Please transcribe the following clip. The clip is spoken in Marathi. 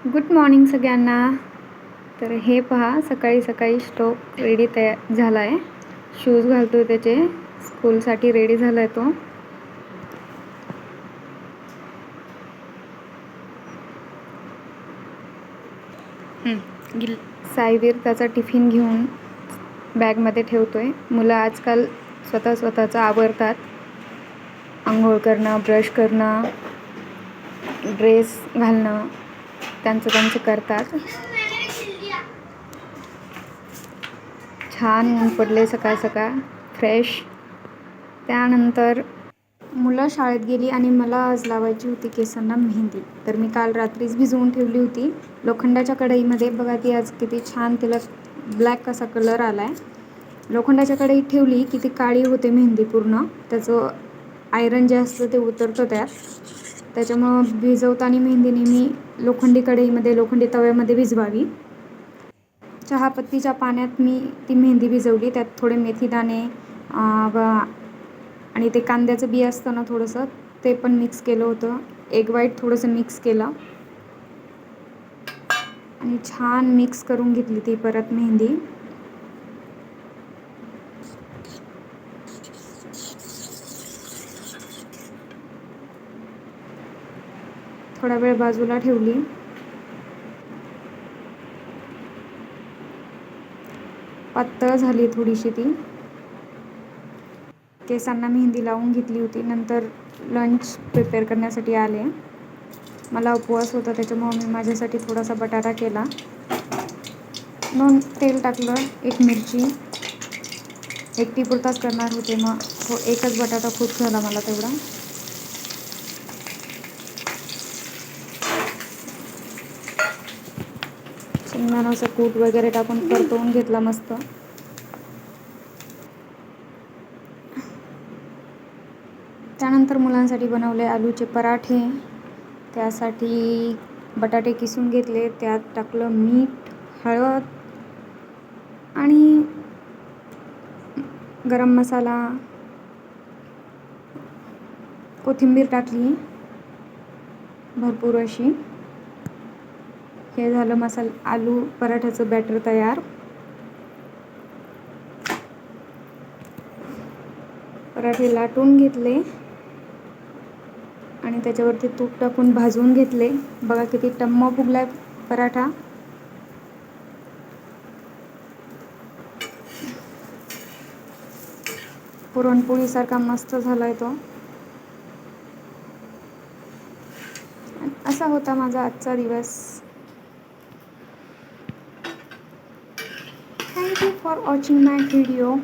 गुड मॉर्निंग सगळ्यांना. तर हे पहा, सकाळी सकाळी स्टोव रेडी तयार झाला आहे. शूज घालतो त्याचे, स्कूलसाठी रेडी झाला आहे तो. साईवीर त्याचा टिफिन घेऊन बॅगमध्ये ठेवतोय. मुलं आजकाल स्वतःचं आवरतात. आंघोळ करणं, ब्रश करणं, ड्रेस घालणं त्यांचं करतात. छान ऊन पडले सकाळ सकाळ, फ्रेश. त्यानंतर मुलं शाळेत गेली आणि मला आज लावायची होती केसांना मेहंदी. तर मी काल रात्रीच भिजवून ठेवली होती लोखंडाच्या कढईमध्ये. बघा ती आज किती छान, तिला ब्लॅक असा कलर आला आहे. लोखंडाच्या कढईत ठेवली की ती काळी होते मेहंदी पूर्ण. त्याचं आयरन जे असतं ते उतरतं त्यात. त्याच्यामुळं भिजवताना मेहंदी नेहमी लोखंडी कढईमध्ये, लोखंडी तव्यामध्ये भिजवावी. चहापत्तीच्या पाण्यात मी ती मेहंदी भिजवली. त्यात थोडे मेथीदाणे आणि ते कांद्याचं बी असतं ना थोडंसं, ते पण मिक्स केलं होतं. एग व्हाईट थोडंसं मिक्स केलं आणि छान मिक्स करून घेतली ती परत मेहंदी. थोडा वेळ बाजूला ठेवली. पातळ झाली थोडीशी ती. केसांना मेहंदी लावून घेतली होती. नंतर लंच प्रिपेअर करण्यासाठी आले. मला उपवास होता त्याच्यामुळं मी माझ्यासाठी थोडासा बटाटा केला. तेल टाकलं, एक मिरची, एकटीपुरताच करणार होते, मग एकच बटाटा खूप झाला मला तेवढा. शेंगदाण्याचं कूट वगैरे टाकून परतवून घेतला मस्त. त्यानंतर मुलांसाठी बनवले आलूचे पराठे. त्यासाठी बटाटे किसून घेतले, त्यात टाकलं मीठ, हळद आणि गरम मसाला, कोथिंबीर टाकली भरपूर अशी. हे झालं आलू पराठ्याचं बॅटर तयार. पराठे लाटून घेतले आणि त्याच्यावरती तूप टाकून भाजून घेतले. बघा किती टम्म फुगलाय पराठा. पुरणपोळीसारखा मस्त झालाय तो. असा होता माझा आजचा दिवस. Thank you for watching my video.